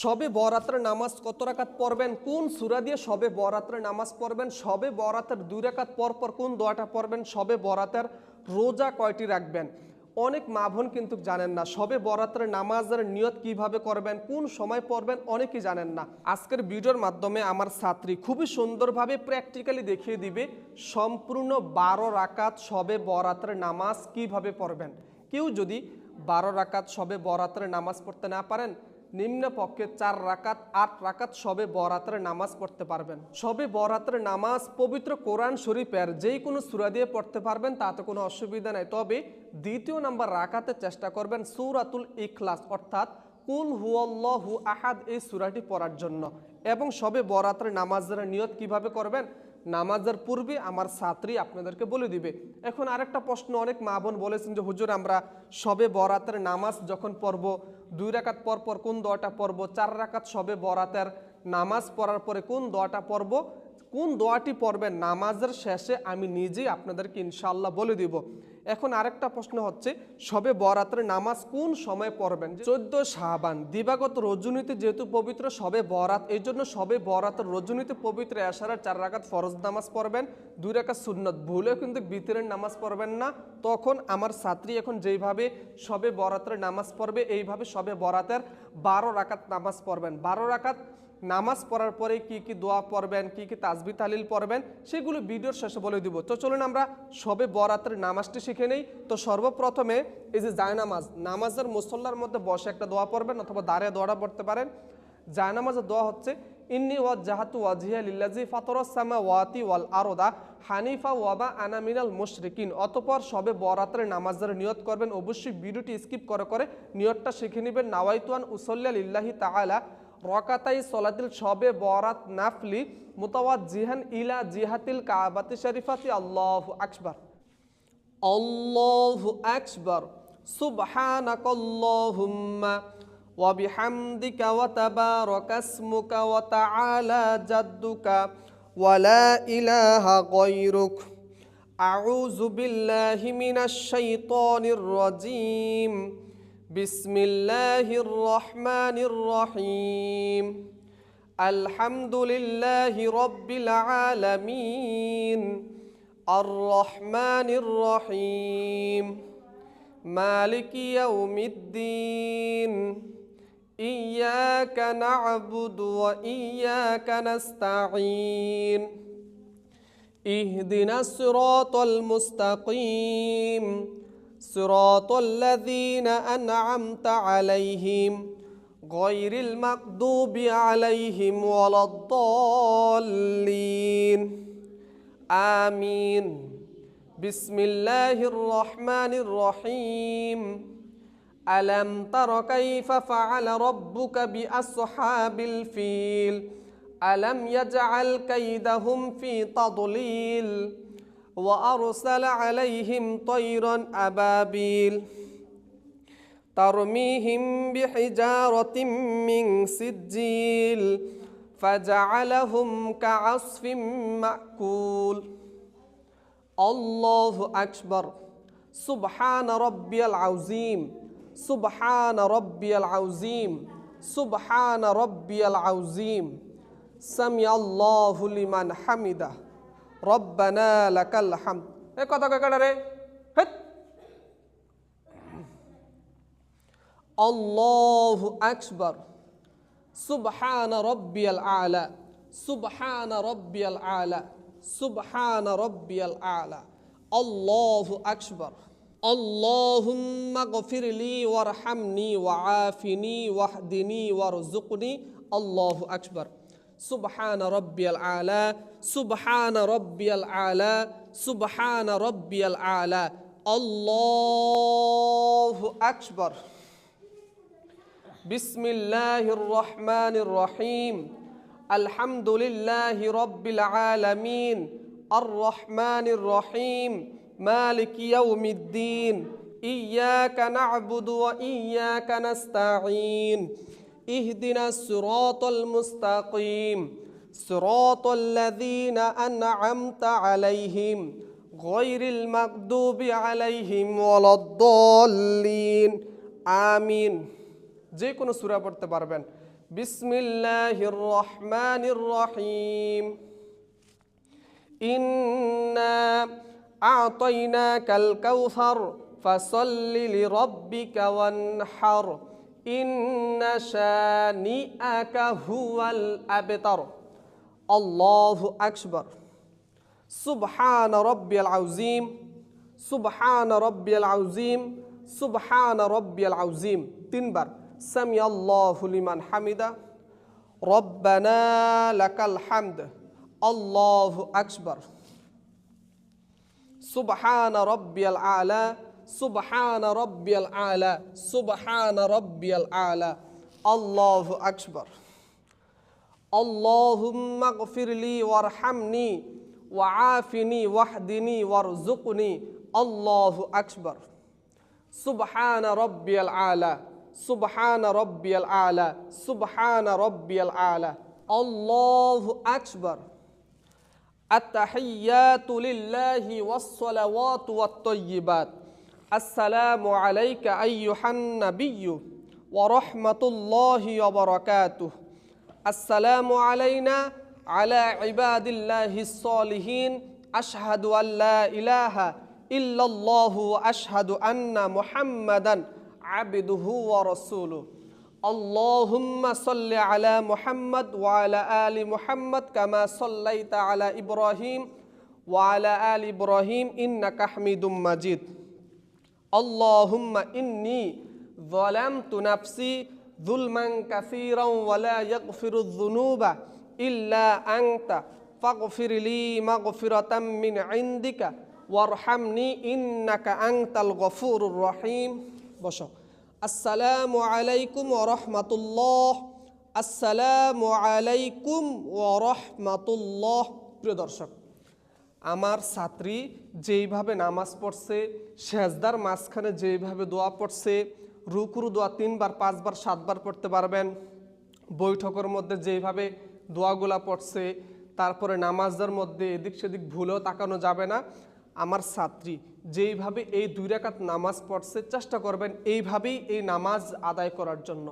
শবে বরাতের নামাজ কত রাকাত পড়বেন, কোন সূরা দিয়ে শবে বরাতের নামাজ পড়বেন, শবে বরাতের 2 রাকাত পর পর কোন দোয়াটা পড়বেন, শবে বরাতের রোজা কয়টি রাখবেন। অনেক মা বোন কিন্তু জানেন না শবে বরাতের নামাজের নিয়ত কিভাবে করবেন, কোন সময় পড়বেন, অনেকেই জানেন না। আজকের ভিডিওর মাধ্যমে আমার ছাত্রী খুবই সুন্দরভাবে প্র্যাকটিক্যালি দেখিয়ে দিবে সম্পূর্ণ 12 রাকাত শবে বরাতের নামাজ কিভাবে পড়বেন। কেউ যদি 12 রাকাত শবে বরাতের নামাজ পড়তে না পারেন, নিম্নপক্ষে 4 রাকাত 8 রাকাত শবে বরাতের নামাজ পড়তে পারবেন। শবে বরাতের নামাজ পবিত্র কোরআন শরীফের যেই কোনো সূরা দিয়ে পড়তে পারবেন, তাতে কোনো অসুবিধা নাই। তবে দ্বিতীয় নাম্বার রাকাতে চেষ্টা করবেন সূরাতুল ইখলাস অর্থাৎ কুল হুয়াল্লাহু আহাদ এই সূরাটি পড়ার জন্য। এবং শবে বরাতের নামাজের নিয়ত কিভাবে করবেন, নামাজের পূর্বে আমার ছাত্রী আপনাদেরকে বলে দিবে। এখন আরেকটা প্রশ্ন অনেক মা বোন বলেছেন যে হুজুর আমরা শবে বরাতের নামাজ যখন পড়ব 2 রাকাত পর পর কোন দোয়াটা পড়ব, 4 রাকাত শবে বরাতের নামাজ পড়ার পরে কোন দোয়াটা পড়ব, কোন দোয়াটি পড়বেন নামাজের শেষে আমি নিজেই আপনাদেরকে ইনশাআল্লাহ বলে দিব। এখন আরেকটা প্রশ্ন হচ্ছে শবে বরাতের নামাজ কোন সময় পড়বেন। 14 শাবান দিবাগত রজনীতে যেহেতু পবিত্র শবে বরাত, এই জন্য শবে বরাতের রজনীতে পবিত্র এশারার 4 রাকাত ফরজ নামাজ পড়বেন, 2 রাকাত সুন্নত, ভুলেও কিন্তু বিতরের নামাজ পড়বেন না। তখন আমার ছাত্রী এখন যেইভাবে শবে বরাতের নামাজ পড়বে এইভাবে শবে বরাতের 12 রাকাত নামাজ পড়বেন। 12 রাকাত নামাজ পড়ার পরে কি কি দোয়া পড়বেন, কি কি তাসবিহ তাহলিল পড়বেন, সেগুলো ভিডিওর শেষে বলে দিব। তো চলুন আমরা শবে বরাতের নামাজটি শিখে নেই। তো সর্বপ্রথমে এই যে জায়নামাজ, নামাজের মুসল্লার মধ্যে বসে একটা দোয়া পড়বেন অথবা দাঁড়িয়ে দোয়াটা পড়তে পারেন। জায়নামাজের দোয়া হচ্ছে ইন্নী ওয়াজ্জাহাতু ওয়াজহিয়া লিল্লাযী ফাতারাস সামাওয়াতি ওয়াল আরদা হানিফা ওয়া মা আনা মিনাল মুশরিকিন। অতঃপর শবে বরাতের নামাজের নিয়ত করবেন। অবশ্যই ভিডিওটি স্কিপ করে নিয়তটা শিখে নেবেন। নাওয়াইতু আন উসাল্লি লিল্লাহি তাআলা রকাতাই সলাতিল শবে বরাত নাফলি মুতাওয়াজ্জিহান ইলা জিহাতিল কাবাতি শরীফাতি আল্লাহু আকবার। আল্লাহু আকবার। সুবহানাকাল্লাহুম্মা ওয়া বিহামদিকা ওয়া তাবারাকাসমুকা ওয়া তাআলা জাদ্দুকা ওয়া লা ইলাহা গায়রুক। আউযু বিল্লাহি মিনাশ শাইতানির রাজীম। বিসমিল্লাহির রহমানির রহিম। আলহামদুলিল্লাহি রাব্বিল আলামিন। আর রহমানির রহিম। মালিকি ইয়াউমিদ্দিন। ইয়াকা না'বুদু ওয়া ইয়াকা নাস্তাঈন। ইহদিনাস সিরাতাল মুস্তাকিম। صراط الذين أنعمت عليهم غير المغضوب عليهم ولا الضالين آمين. بسم الله الرحمن الرحيم. ألم تر كيف فعل ربك بأصحاب الفيل ألم يجعل كيدهم في تضليل وأرسل عليهم طيرا أبابيل ترميهم بحجارة من سجيل فجعلهم كعصف مأكول. الله أكبر. سبحان ربي العظيم. سبحان ربي العظيم. سبحان ربي العظيم. سمع الله لمن حمده রব্বানা লাকাল হামদ। এ কথা কয় কাটা রে? হেট। আল্লাহু আকবার। সুবহানা রাব্বিয়াল আলা। সুবহানা রাব্বিয়াল আলা। সুবহানা রাব্বিয়াল আলা। আল্লাহু আকবার। আল্লাহুম্মা গফিরলি ওয়ারহামনি ওয়াআফিনি ওয়াহদিনি ওয়ারযুকনি। আল্লাহু আকবার। সুবহান রব্বিয়াল আলা। সুবহান রব্বিয়াল আলা। সুবহান রব্বিয়াল আলা। আল্লাহু আকবার। বিসমিল্লাহির রহমানির রহিম। আলহামদুলিল্লাহি রাব্বিল আলামিন। আর রহমানির রহিম। মালিকি ইয়াউমিদ্দিন। ইয়াকা না'বুদু ওয়া ইয়াকা নাস্তাঈন। اهدنا الصراط المستقيم صراط الذين أنعمت عليهم غير المغضوب عليهم ولا الضالين آمين. যে কোনো সূরা পড়তে পারবেন। বিসমিল্লাহির রহমানির রহিম। ইন্না আ'তাইনাকাল কাউসার ফাসাল্লি লিরাব্বিকা ওয়ানহার ইন্না শানিআকা হুয়াল আবতার। আল্লাহু আকবার। সুবহান রাব্বিয়াল আযীম, সুবহান রাব্বিয়াল আযীম, সুবহান রাব্বিয়াল আযীম। তিনবার। সামিআল্লাহু লিমান হামিদা, রব্বানা লাকাল হামদ, আল্লাহু আকবার। সুবহান রাব্বিয়াল আলা, সুবহান রাব্বিয়াল আলা, সুবহান রাব্বিয়াল আলা, আল্লাহু আকবার। আল্লাহুম্মা গফিরলি ওয়ারহামনি ওয়াআফিনি ওয়াহদিনি ওয়ারযুকনি, আল্লাহু আকবার। সুবহান রাব্বিয়াল আলা, সুবহান রাব্বিয়াল আলা, সুবহান রাব্বিয়াল আলা, আল্লাহু আকবার। আত-তাহিয়াতু লিল্লাহি ওয়াস-সালাওয়াতু ওয়াত-তাইয়্যিবাত। আসসালামু আলাইকা আইয়ুহান নাবিয়্যু ওয়া রাহমাতুল্লাহি ওয়া বারাকাতুহু। আসসালামু আলাইনা আলা ইবাদিল্লাহিস সালিহিন। আশহাদু আল্লা ইলাহা ইল্লাল্লাহু ওয়া আশহাদু আন্না মুহাম্মাদান আবদুহু ওয়া রাসূলুহু। আল্লাহুম্মা সাল্লি আলা মুহাম্মাদ ওয়া আলা আলি মুহাম্মাদ কামা সাল্লাইতা আলা ইব্রাহিম ওয়া আলা আলি ইব্রাহিম ইন্নাকা হামিদুম মাজিদ। আল্লাহুম্মা ইন্নী যালামতু নাফসি যুলমান কাসীরান ওয়া লা ইয়াগফিরুয যুনুবা ইল্লা আনতা ফাগফিরলি মাগফিরাতাম মিন ইনদিকা ওয়ারহামনি ইন্নাকা আনতাল গফুরুর রহিম। বসো। আসসালামু আলাইকুম ওয়া রাহমাতুল্লাহ, আসসালামু আলাইকুম ওয়া রাহমাতুল্লাহ। প্রিয় দর্শক, আমার ছাত্রী যেইভাবে নামাজ পড়ছে, সেজদার মাঝখানে যেইভাবে দোয়া পড়ছে, রুকুর দোয়া 3 বার 5 বার 7 বার পড়তে পারবেন, বৈঠকের মধ্যে যেইভাবে দোয়াগুলা পড়ছে, তারপরে নামাজের মধ্যে এদিক সেদিক ভুলেও তাকানো যাবে না। আমার ছাত্রী যেইভাবে এই 2 রাকাত নামাজ পড়ছে, চেষ্টা করবেন এইভাবেই এই নামাজ আদায় করার জন্য।